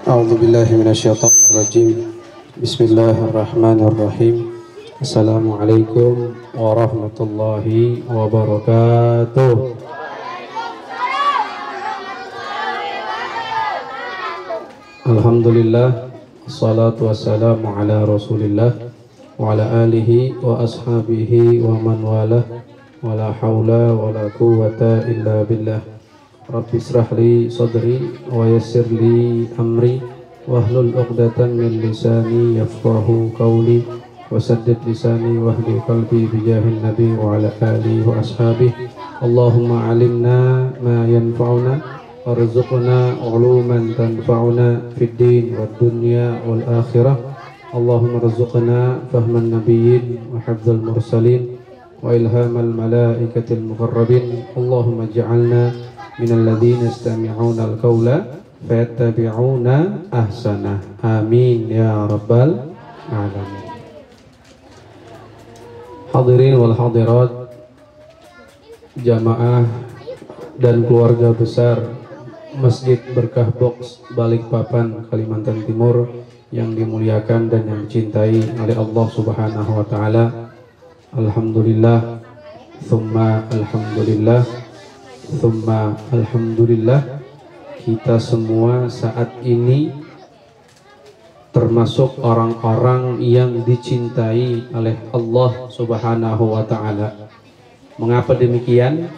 أعوذ بالله من الشيطان الرجيم بسم الله الرحمن الرحيم السلام عليكم ورحمة الله وبركاته. Alhamdulillah, assalatu wassalamu ala rasulillah wa ala alihi wa ashabihi wa man walah wa la hawla wa la quwwata illa billah. Rabbi israh li sadri wa yassir li amri wahlul 'uqdatam min lisani yafqahu qawli wa saddid lisani wahdi qalbi bijahil nabi wa ala alihi wa ashabihi. Allahumma alimna ma yanfa'una warzuqna 'uluman tanfa'una fid din wad dunya wal akhirah. Allahumma rzuqna fahman nabiyyin wa hifdzal mursalin wa ilhamal malaikatil muqarrabin. Allahumma ij'alna minal ladzina yastami'una al-qawla fayattabi'una ahsanah. Amin ya rabbal alamin. Hadirin wal hadirat, jamaah dan keluarga besar Masjid Berkah Box Balikpapan, Kalimantan Timur yang dimuliakan dan yang dicintai oleh Allah Subhanahu wa taala. Alhamdulillah, tsumma alhamdulillah, tsumma alhamdulillah. Kita semua saat ini termasuk orang-orang yang dicintai oleh Allah Subhanahu wa taala. Mengapa demikian?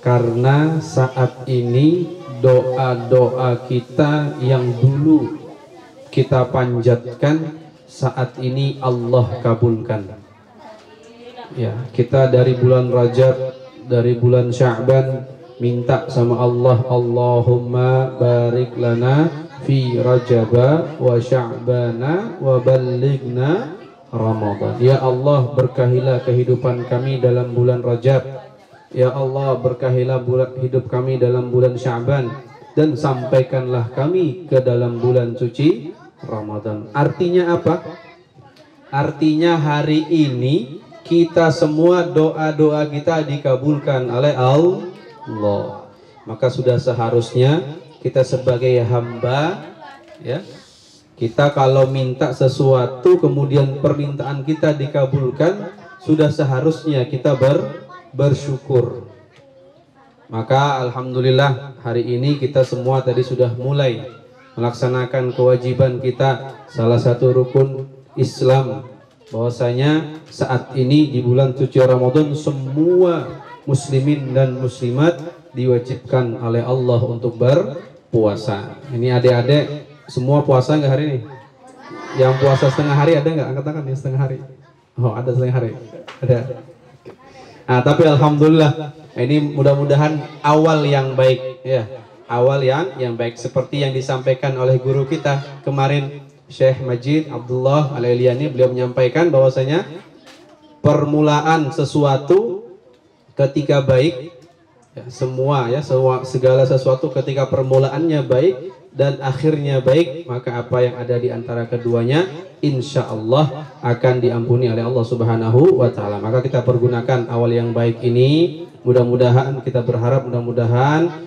Karena saat ini doa-doa kita yang dulu kita panjatkan saat ini Allah kabulkan. Ya, kita dari bulan Rajab, dari bulan Sya'ban minta sama Allah, Allahumma barik lana fi Rajaba wa Sya'bana wa ballighna Ramadan. Ya Allah, berkahilah kehidupan kami dalam bulan Rajab. Ya Allah, berkahilah hidup kami dalam bulan Sya'ban, dan sampaikanlah kami ke dalam bulan suci Ramadan. Artinya apa? Artinya hari ini kita semua doa-doa kita dikabulkan oleh Allah. Maka sudah seharusnya kita sebagai hamba, ya, kita kalau minta sesuatu kemudian permintaan kita dikabulkan, sudah seharusnya kita bersyukur. Maka alhamdulillah hari ini kita semua tadi sudah mulai melaksanakan kewajiban kita, salah satu rukun Islam, bahwasanya saat ini di bulan suci Ramadan semua muslimin dan muslimat diwajibkan oleh Allah untuk berpuasa. Ini adik-adik semua puasa nggak hari ini? Yang puasa setengah hari ada nggak? Angkat tangan yang setengah hari. Oh, ada setengah hari. Ada. Nah, tapi alhamdulillah ini mudah-mudahan awal yang baik, ya, awal yang baik seperti yang disampaikan oleh guru kita kemarin, Syekh Majid Abdullah Al-Iliani. Beliau menyampaikan bahwasanya permulaan sesuatu ketika baik, ya, segala sesuatu ketika permulaannya baik dan akhirnya baik, maka apa yang ada di antara keduanya insya Allah akan diampuni oleh Allah Subhanahu wa taala. Maka kita pergunakan awal yang baik ini, mudah-mudahan kita berharap mudah-mudahan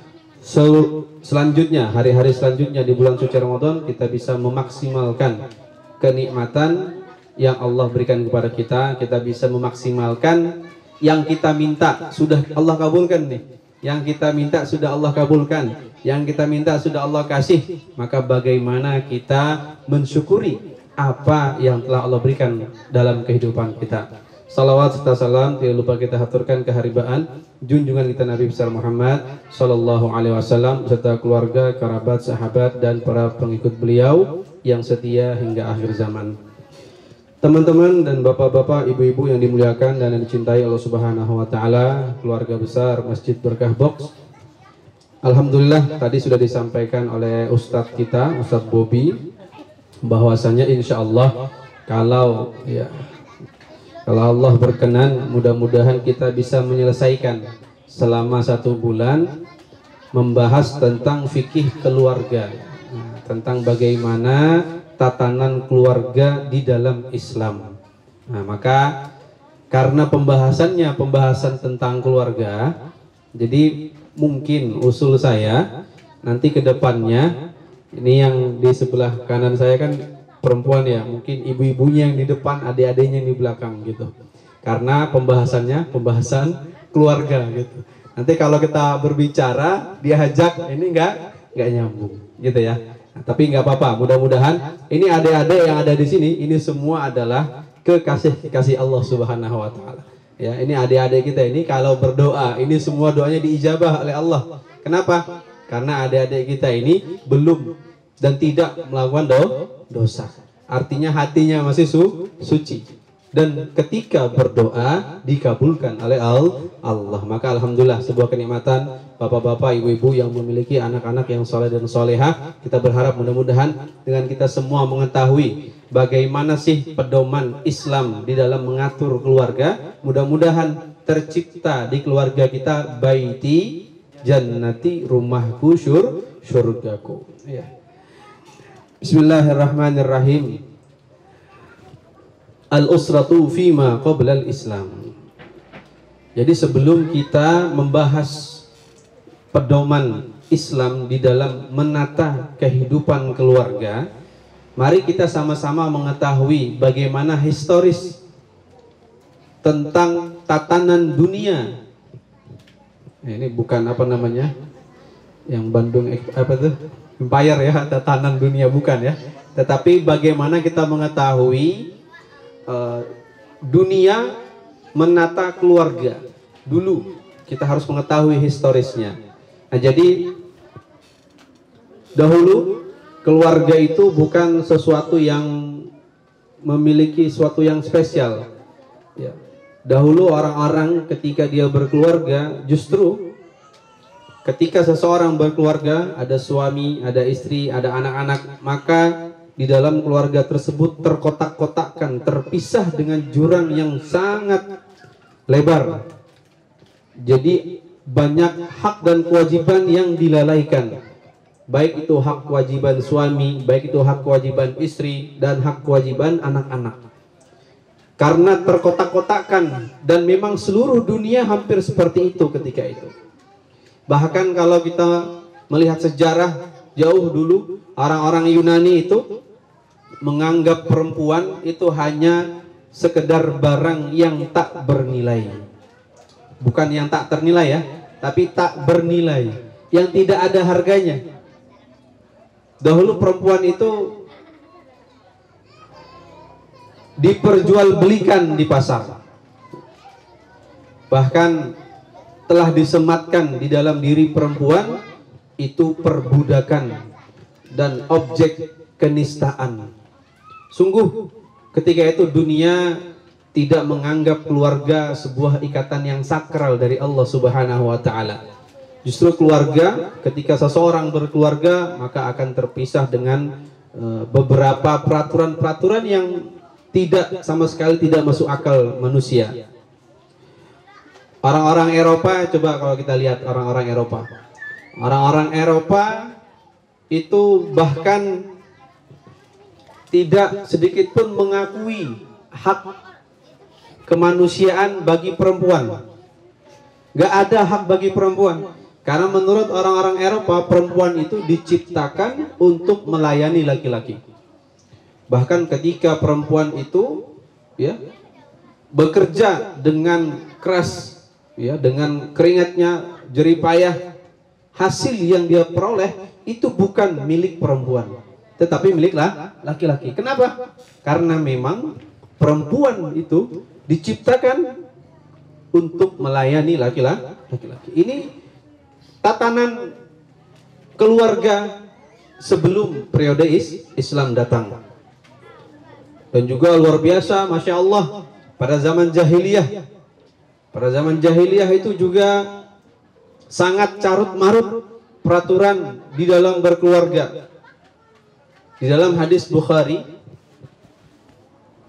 selanjutnya, hari-hari selanjutnya di bulan suci Ramadan kita bisa memaksimalkan kenikmatan yang Allah berikan kepada kita. Kita bisa memaksimalkan yang kita minta sudah Allah kabulkan nih. Yang kita minta sudah Allah kabulkan, yang kita minta sudah Allah kasih. Maka bagaimana kita mensyukuri apa yang telah Allah berikan dalam kehidupan kita. Salawat serta salam tidak lupa kita haturkan keharibaan junjungan kita Nabi besar Muhammad sallallahu alaihi wasallam beserta keluarga, kerabat, sahabat dan para pengikut beliau yang setia hingga akhir zaman. Teman-teman dan bapak-bapak, ibu-ibu yang dimuliakan dan yang dicintai Allah Subhanahu wa taala, keluarga besar Masjid Berkah Box. Alhamdulillah tadi sudah disampaikan oleh Ustadz kita, Ustadz Bobby, bahwasanya insya Allah kalau Allah berkenan, mudah-mudahan kita bisa menyelesaikan selama 1 bulan membahas tentang fikih keluarga, tentang bagaimana tatanan keluarga di dalam Islam. Nah, maka karena pembahasan tentang keluarga, jadi mungkin usul saya nanti ke depannya Ini yang di sebelah kanan saya kan perempuan ya, mungkin ibu-ibunya yang di depan, adik-adiknya yang di belakang gitu. Karena pembahasannya pembahasan keluarga gitu. Nanti kalau kita berbicara dia hajak ini nggak nyambung gitu ya. Nah, tapi nggak apa-apa. Mudah-mudahan ini adik-adik yang ada di sini ini semua adalah kekasih Allah Subhanahu Wa Taala. Ya, ini adik-adik kita ini kalau berdoa ini semua doanya diijabah oleh Allah. Kenapa? Karena adik-adik kita ini belum dan tidak melakukan dosa. Artinya hatinya masih suci. Dan ketika berdoa dikabulkan oleh Allah. Maka alhamdulillah sebuah kenikmatan bapak-bapak, ibu-ibu yang memiliki anak-anak yang soleh dan solehah. Kita berharap mudah-mudahan dengan kita semua mengetahui bagaimana sih pedoman Islam di dalam mengatur keluarga. Mudah-mudahan tercipta di keluarga kita baiti jannati, rumahku syurgaku. Ya. Bismillahirrahmanirrahim. Al-usratu fima qabla al-Islam. Jadi sebelum kita membahas pedoman Islam di dalam menata kehidupan keluarga, mari kita sama-sama mengetahui bagaimana historis tentang tatanan dunia. Ini bukan apa namanya, yang Bandung apa tuh, Empire ya, tatanan dunia bukan ya. Tetapi bagaimana kita mengetahui dunia menata keluarga dulu, kita harus mengetahui historisnya. Nah, jadi dahulu keluarga itu bukan sesuatu yang memiliki sesuatu yang spesial. Ya. Dahulu orang-orang ketika dia berkeluarga, justru ketika seseorang berkeluarga, ada suami, ada istri, ada anak-anak, maka di dalam keluarga tersebut terkotak-kotakkan, terpisah dengan jurang yang sangat lebar. Jadi banyak hak dan kewajiban yang dilalaikan. Baik itu hak kewajiban suami, baik itu hak kewajiban istri, dan hak kewajiban anak-anak. Karena terkotak-kotakkan, dan memang seluruh dunia hampir seperti itu ketika itu. Bahkan kalau kita melihat sejarah jauh dulu, orang-orang Yunani itu menganggap perempuan itu hanya sekedar barang yang tak bernilai. Bukan yang tak ternilai ya, tapi tak bernilai, yang tidak ada harganya. Dahulu perempuan itu diperjualbelikan di pasar. Bahkan telah disematkan di dalam diri perempuan itu perbudakan dan objek kenistaan. Sungguh ketika itu dunia tidak menganggap keluarga sebuah ikatan yang sakral dari Allah Subhanahu wa taala. Justru keluarga, ketika seseorang berkeluarga maka akan terpisah dengan beberapa peraturan-peraturan yang tidak sama sekali tidak masuk akal manusia. Orang-orang Eropa, coba kalau kita lihat orang-orang Eropa. Orang-orang Eropa itu bahkan tidak sedikit pun mengakui hak kemanusiaan bagi perempuan. Gak ada hak bagi perempuan. Karena menurut orang-orang Eropa, perempuan itu diciptakan untuk melayani laki-laki. Bahkan ketika perempuan itu ya bekerja dengan keras, ya dengan keringatnya, jerih payah, hasil yang dia peroleh itu bukan milik perempuan, tetapi milik laki-laki. Kenapa? Karena memang perempuan itu diciptakan untuk melayani laki-laki. Ini tatanan keluarga sebelum periode Islam datang. Dan juga luar biasa, Masya Allah, pada zaman jahiliyah. Pada zaman jahiliyah itu juga sangat carut marut peraturan di dalam berkeluarga. Di dalam hadis Bukhari,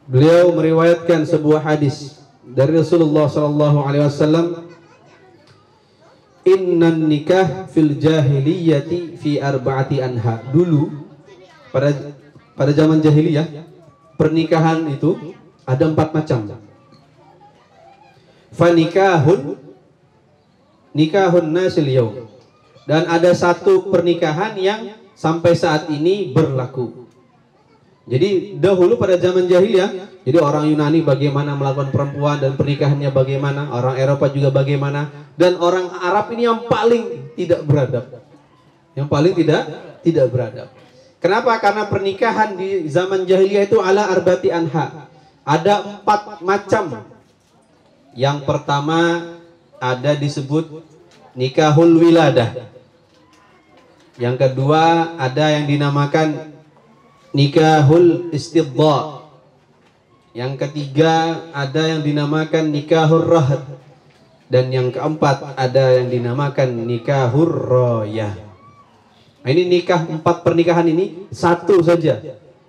beliau meriwayatkan sebuah hadis dari Rasulullah SAW. Innan nikah fil jahiliyati fi arba'ati anha. Dulu pada zaman jahiliyah pernikahan itu ada 4 macam. Nikahun nasil yaum. Dan ada satu pernikahan yang sampai saat ini berlaku. Jadi dahulu pada zaman jahiliyah, jadi orang Yunani bagaimana melakukan perempuan dan pernikahannya bagaimana, orang Eropa juga bagaimana, dan orang Arab ini yang paling tidak beradab. Yang paling tidak beradab. Kenapa? Karena pernikahan di zaman jahiliyah itu ala arbati anha. Ada 4 macam. Yang pertama ada disebut nikahul wiladah. Yang kedua ada yang dinamakan nikahul istibdha. Yang ketiga ada yang dinamakan nikahur rahad. Dan yang keempat ada yang dinamakan nikahur royah. Nah, ini nikah 4 pernikahan ini satu saja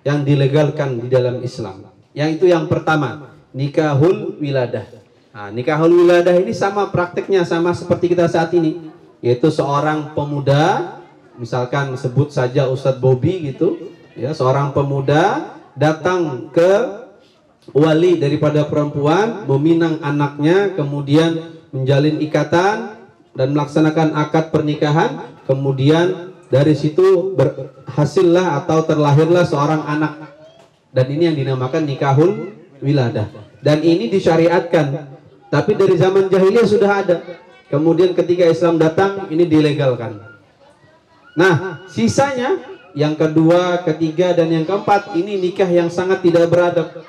yang dilegalkan di dalam Islam. Yang itu yang pertama, nikahul wiladah. Nah, nikahul wiladah ini sama prakteknya sama seperti kita saat ini, yaitu seorang pemuda, misalkan sebut saja Ustadz Bobby gitu, ya, seorang pemuda datang ke wali daripada perempuan, meminang anaknya, kemudian menjalin ikatan dan melaksanakan akad pernikahan, kemudian dari situ berhasillah atau terlahirlah seorang anak. Dan ini yang dinamakan nikahul wiladah. Dan ini disyariatkan. Tapi dari zaman jahiliyah sudah ada. Kemudian ketika Islam datang, ini dilegalkan. Nah, sisanya yang kedua, ketiga, dan yang keempat, ini nikah yang sangat tidak beradab.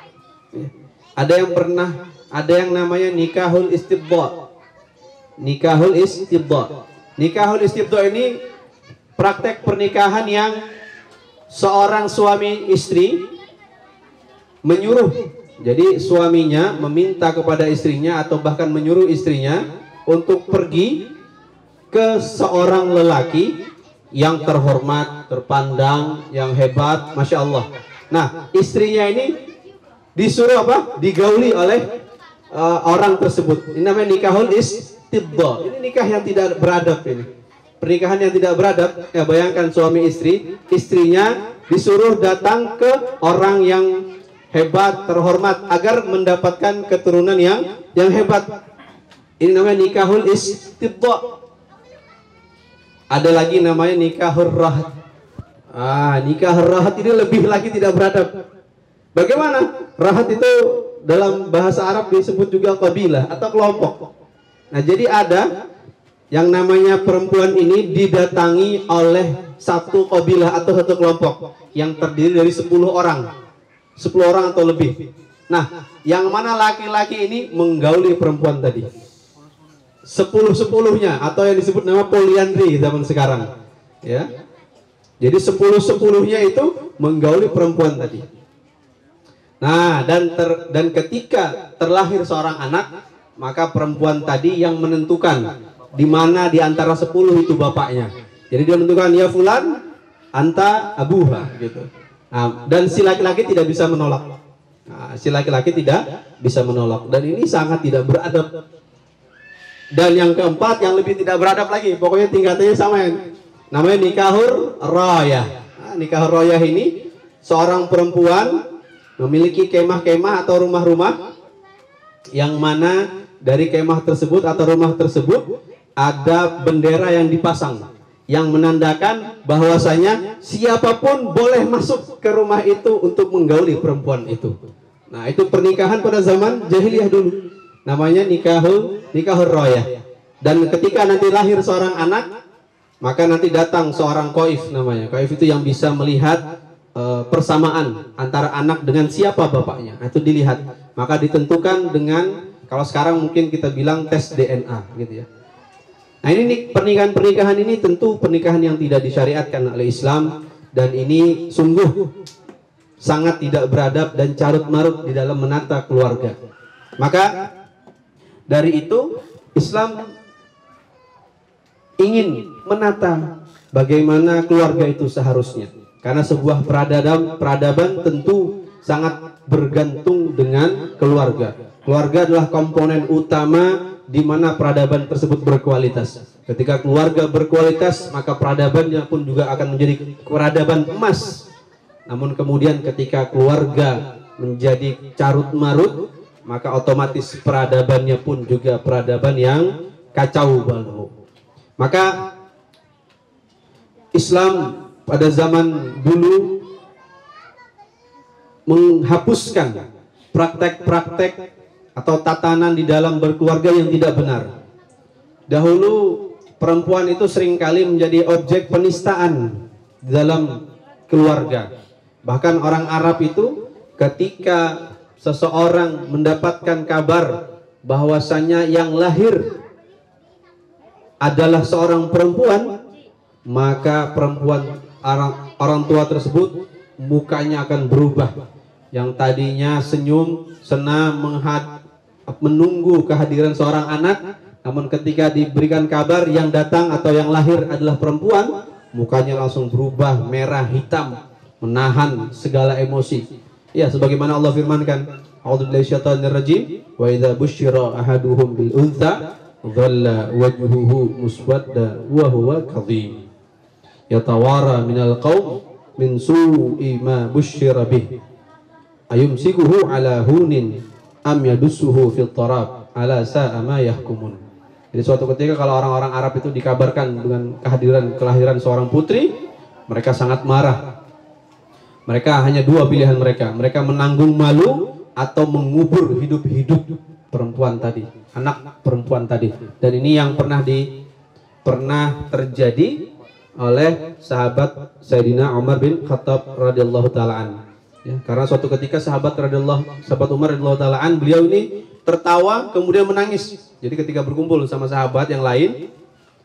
Ada yang namanya nikahul istibdha. Nikahul istibdha. Nikahul istibdha ini praktek pernikahan yang seorang suami istri menyuruh, jadi suaminya meminta kepada istrinya atau bahkan menyuruh istrinya untuk pergi ke seorang lelaki yang terhormat, terpandang, yang hebat, Masya Allah. Nah, istrinya ini disuruh apa? Digauli oleh orang tersebut. Ini namanya nikahul istibdha. Ini nikah yang tidak beradab ini. Pernikahan yang tidak beradab. Ya, bayangkan suami istri, istrinya disuruh datang ke orang yang hebat, terhormat agar mendapatkan keturunan yang hebat. Ini namanya nikahul istibdha. Ada lagi namanya nikahur rahat. Nikahur rahat ini lebih lagi tidak beradab. Bagaimana? Rahat itu dalam bahasa Arab disebut juga qabilah atau kelompok. Nah, jadi ada yang namanya perempuan ini didatangi oleh satu qabilah atau satu kelompok yang terdiri dari 10 orang. 10 orang atau lebih. Nah, yang mana laki-laki ini menggauli perempuan tadi. 10-10-nya atau yang disebut nama poliandri zaman sekarang. Ya. Jadi 10-10-nya itu menggauli perempuan tadi. Nah, dan ketika terlahir seorang anak, maka perempuan tadi yang menentukan di mana di antara 10 itu bapaknya. Jadi dia menentukan, ya fulan anta abuha gitu. Nah, dan si laki-laki tidak bisa menolak. Nah, si laki-laki tidak bisa menolak. Dan ini sangat tidak beradab. Dan yang keempat yang lebih tidak beradab lagi, pokoknya tingkatannya sama ya. Namanya nikahur royah. Nah, nikahur royah ini seorang perempuan memiliki kemah-kemah atau rumah-rumah yang mana dari kemah tersebut atau rumah tersebut ada bendera yang dipasang yang menandakan bahwasanya siapapun boleh masuk ke rumah itu untuk menggauli perempuan itu. Nah, itu pernikahan pada zaman jahiliyah dulu. Namanya nikahur royah. Dan ketika nanti lahir seorang anak, maka nanti datang seorang qaif namanya. Qaif itu yang bisa melihat persamaan antara anak dengan siapa bapaknya. Nah, itu dilihat. Maka ditentukan dengan, kalau sekarang mungkin kita bilang tes DNA gitu ya. Nah, ini pernikahan ini tentu pernikahan yang tidak disyariatkan oleh Islam, dan ini sungguh sangat tidak beradab dan carut marut di dalam menata keluarga. Maka dari itu Islam ingin menata bagaimana keluarga itu seharusnya, karena sebuah peradaban tentu sangat bergantung dengan keluarga. Keluarga adalah komponen utama di mana peradaban tersebut berkualitas. Ketika keluarga berkualitas, maka peradabannya pun juga akan menjadi peradaban emas. Namun kemudian ketika keluarga menjadi carut marut, maka otomatis peradabannya pun juga peradaban yang kacau balau. Maka Islam pada zaman dulu menghapuskan praktek-praktek atau tatanan di dalam berkeluarga yang tidak benar. Dahulu perempuan itu seringkali menjadi objek penistaan di dalam keluarga. Bahkan orang Arab itu ketika seseorang mendapatkan kabar bahwasanya yang lahir adalah seorang perempuan, maka orang tua tersebut mukanya akan berubah. Yang tadinya senyum, senang, menunggu kehadiran seorang anak, namun ketika diberikan kabar yang datang atau yang lahir adalah perempuan, mukanya langsung berubah merah hitam, menahan segala emosi. Ya, sebagaimana Allah firmankan, a'udzubillahi minasyaitonir rajim, wa idza busyira ahaduhum bil untha dhalla wajhuhu muswadda wa huwa kadhim yatawara minal qaum min su'i ma busyira bih ayumsikuhu ala hunin am yadussuhu fil tarab ala sa'a ma yahkumun. Jadi suatu ketika kalau orang-orang Arab itu dikabarkan dengan kelahiran seorang putri, mereka sangat marah. Mereka hanya dua pilihan mereka menanggung malu atau mengubur hidup-hidup perempuan tadi, anak perempuan tadi. Dan ini yang pernah terjadi oleh sahabat Sayyidina Umar bin Khattab radhiyallahu taala an. Ya, karena suatu ketika sahabat Umar radhiyallahu taala an, beliau ini tertawa kemudian menangis. Jadi ketika berkumpul sama sahabat yang lain,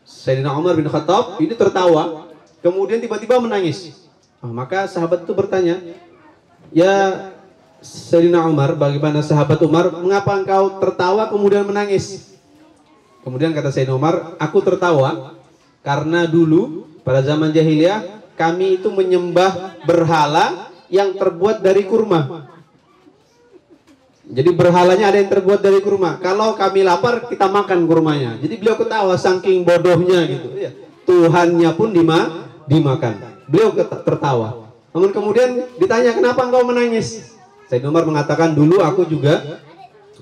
Sayyidina Umar bin Khattab ini tertawa kemudian tiba-tiba menangis. Maka sahabat itu bertanya, "Ya Sayyidina Umar, bagaimana sahabat Umar, mengapa engkau tertawa kemudian menangis?" Kemudian kata Sayyidina Umar, "Aku tertawa karena dulu pada zaman jahiliyah kami itu menyembah berhala yang terbuat dari kurma. Jadi berhalanya ada yang terbuat dari kurma. Kalau kami lapar kita makan kurmanya." Jadi beliau ketawa saking bodohnya gitu. Tuhannya pun dimakan. Beliau tertawa. Namun kemudian ditanya, "Kenapa engkau menangis?" Sayyidina Umar mengatakan, "Dulu aku juga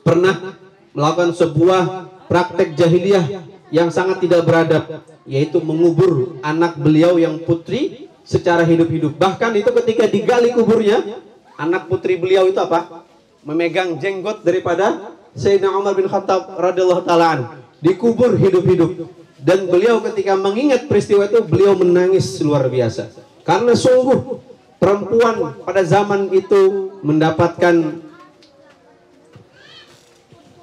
pernah melakukan sebuah praktek jahiliyah yang sangat tidak beradab, yaitu mengubur anak beliau yang putri secara hidup-hidup. Bahkan itu ketika digali kuburnya, anak putri beliau itu apa? Memegang jenggot daripada Sayyidina Umar bin Khattab radhiyallahu taala an, dikubur hidup-hidup. Dan beliau ketika mengingat peristiwa itu, beliau menangis luar biasa. Karena sungguh perempuan pada zaman itu mendapatkan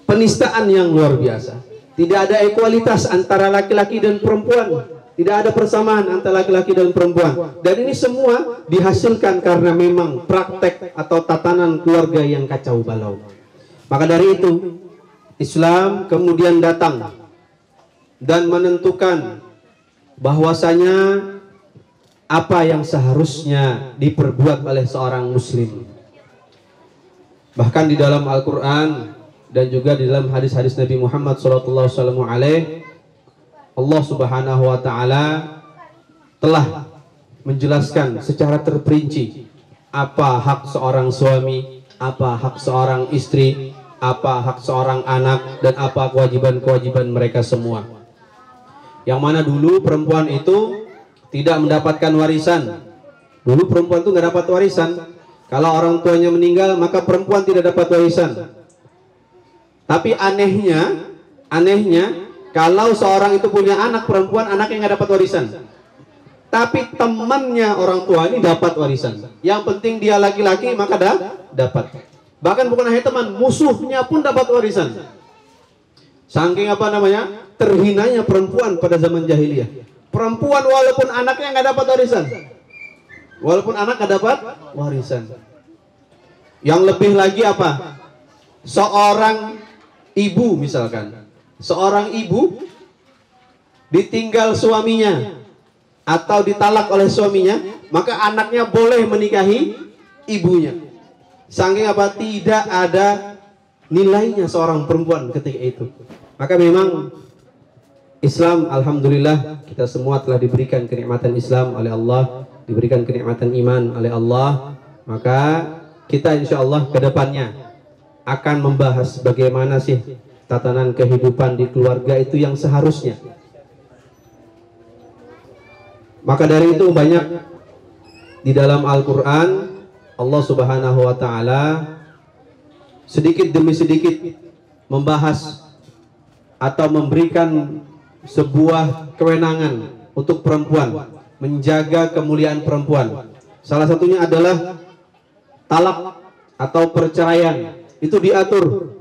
penistaan yang luar biasa. Tidak ada ekualitas antara laki-laki dan perempuan. Tidak ada persamaan antara laki-laki dan perempuan. Dan ini semua dihasilkan karena memang praktek atau tatanan keluarga yang kacau balau. Maka dari itu Islam kemudian datang dan menentukan bahwasanya apa yang seharusnya diperbuat oleh seorang muslim. Bahkan di dalam Al-Quran dan juga di dalam hadis-hadis Nabi Muhammad SAW, Allah Subhanahu wa Ta'ala telah menjelaskan secara terperinci apa hak seorang suami, apa hak seorang istri, apa hak seorang anak, dan apa kewajiban-kewajiban mereka semua. Yang mana dulu perempuan itu tidak mendapatkan warisan. Dulu perempuan itu nggak dapat warisan. Kalau orang tuanya meninggal, maka perempuan tidak dapat warisan. Tapi anehnya, kalau seorang itu punya anak perempuan, anaknya nggak dapat warisan. Tapi temannya orang tua ini dapat warisan. Yang penting dia laki-laki, maka dapat. Bahkan bukan hanya teman, musuhnya pun dapat warisan. Saking apa namanya? Terhinanya perempuan pada zaman jahiliyah. Perempuan walaupun anaknya nggak dapat warisan. Walaupun anak nggak dapat warisan. Yang lebih lagi apa? Seorang ibu misalkan. Seorang ibu ditinggal suaminya atau ditalak oleh suaminya, maka anaknya boleh menikahi ibunya. Saking apa? Tidak ada nilainya seorang perempuan ketika itu. Maka memang Islam, alhamdulillah kita semua telah diberikan kenikmatan Islam oleh Allah, diberikan kenikmatan iman oleh Allah. Maka kita insya Allah ke depannya akan membahas bagaimana sih tatanan kehidupan di keluarga itu yang seharusnya. Maka dari itu banyak Di dalam Al-Quran Allah Subhanahu wa Ta'ala sedikit demi sedikit membahas atau memberikan sebuah kewenangan untuk perempuan, menjaga kemuliaan perempuan. Salah satunya adalah talak atau perceraian. Itu diatur.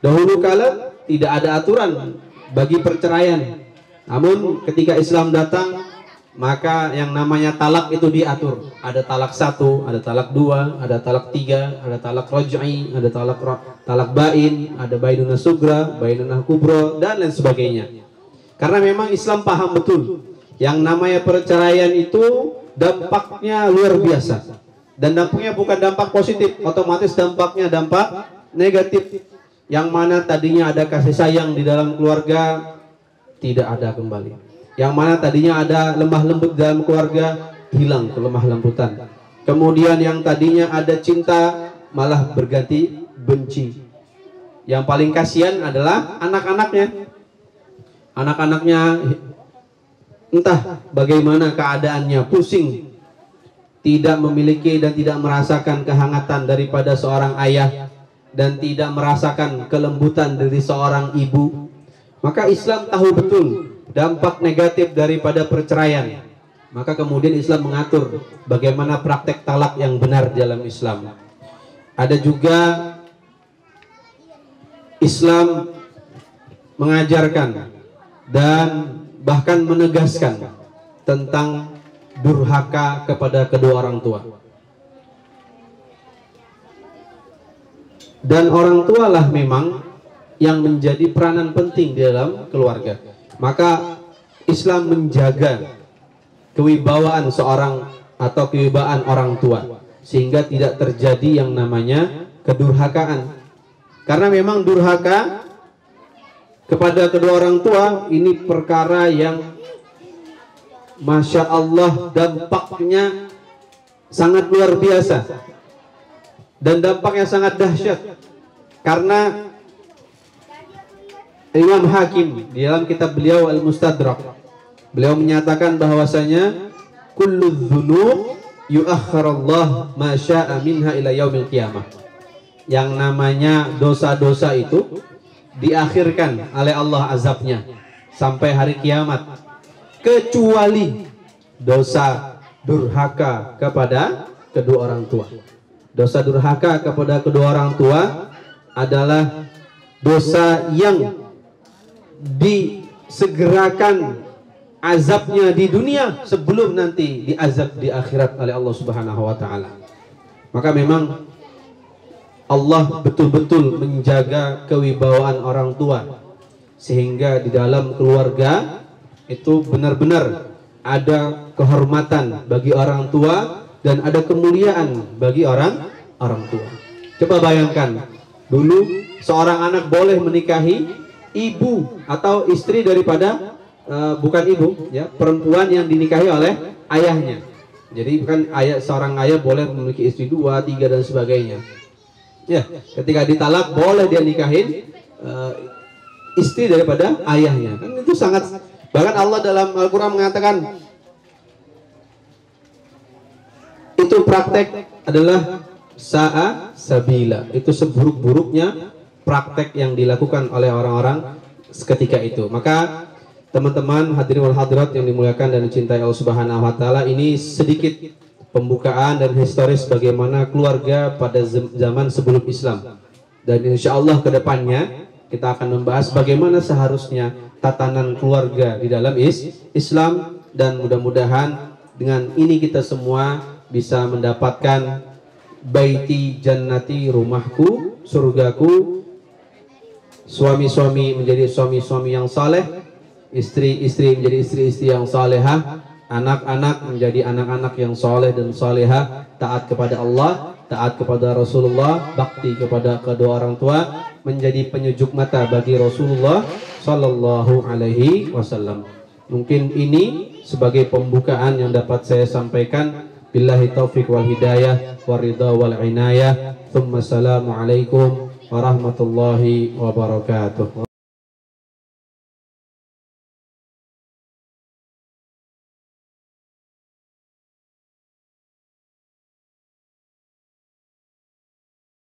Dahulu kala tidak ada aturan bagi perceraian. Namun ketika Islam datang, maka yang namanya talak itu diatur. Ada talak 1, ada talak 2, ada talak 3, ada talak raj'i, ada talak bain, ada bainunah sugra, bainunah kubro, dan lain sebagainya. Karena memang Islam paham betul yang namanya perceraian itu dampaknya luar biasa. Dan dampaknya bukan dampak positif, otomatis dampaknya dampak negatif. Yang mana tadinya ada kasih sayang di dalam keluarga, tidak ada kembali. Yang mana tadinya ada lemah lembut dalam keluarga, hilang kelemah lembutan. Kemudian yang tadinya ada cinta, malah berganti benci. Yang paling kasihan adalah anak-anaknya. Anak-anaknya entah bagaimana keadaannya, pusing, tidak memiliki dan tidak merasakan kehangatan daripada seorang ayah, dan tidak merasakan kelembutan dari seorang ibu. Maka Islam tahu betul dampak negatif daripada perceraian. Maka kemudian Islam mengatur bagaimana praktek talak yang benar dalam Islam. Ada juga Islam mengajarkan dan bahkan menegaskan tentang durhaka kepada kedua orang tua. Dan orang tualah memang yang menjadi peranan penting di dalam keluarga. Maka Islam menjaga kewibawaan seorang atau kewibawaan orang tua, sehingga tidak terjadi yang namanya kedurhakaan. Karena memang durhaka kepada kedua orang tua ini perkara yang Masya Allah dampaknya sangat luar biasa, dan dampaknya sangat dahsyat. Karena Imam Hakim di dalam kitab beliau Al-Mustadrak, beliau menyatakan bahwasanya kullu dzunub yu'akhkharallah ma syaa minha ila yaumil qiyamah. Yang namanya dosa-dosa itu diakhirkan oleh Allah azabnya sampai hari kiamat, kecuali dosa durhaka kepada kedua orang tua. Dosa durhaka kepada kedua orang tua adalah dosa yang disegerakan azabnya di dunia sebelum nanti diazab di akhirat oleh Allah Subhanahu wa Ta'ala. Maka memang Allah betul-betul menjaga kewibawaan orang tua, sehingga di dalam keluarga itu benar-benar ada kehormatan bagi orang tua dan ada kemuliaan bagi orang tua. Coba bayangkan, dulu seorang anak boleh menikahi ibu atau istri daripada bukan ibu, ya, perempuan yang dinikahi oleh ayahnya. Jadi bukan seorang ayah boleh memiliki istri 2, 3 dan sebagainya. Ya, ketika ditalak boleh dia nikahin istri daripada ayahnya. Kan itu sangat, bahkan Allah dalam Al-Quran mengatakan itu praktek adalah sa'a sabila. Itu seburuk-buruknya praktek yang dilakukan oleh orang-orang ketika itu. Maka teman-teman hadirin wal hadirat yang dimuliakan dan dicintai Allah Subhanahu wa Ta'ala, ini sedikit pembukaan dan historis bagaimana keluarga pada zaman sebelum Islam. Dan insya Allah ke depannya kita akan membahas bagaimana seharusnya tatanan keluarga di dalam Islam. Dan mudah-mudahan dengan ini kita semua bisa mendapatkan baiti jannati, rumahku, surgaku. Suami-suami menjadi suami-suami yang saleh, istri-istri menjadi istri-istri yang salehah, anak-anak menjadi anak-anak yang soleh dan solehah, taat kepada Allah, taat kepada Rasulullah, bakti kepada kedua orang tua, menjadi penyejuk mata bagi Rasulullah Sallallahu Alaihi Wasallam. Mungkin ini sebagai pembukaan yang dapat saya sampaikan. Billahi taufiq wal hidayah waridha wal inayah. Thumma assalamualaikum warahmatullahi wabarakatuh.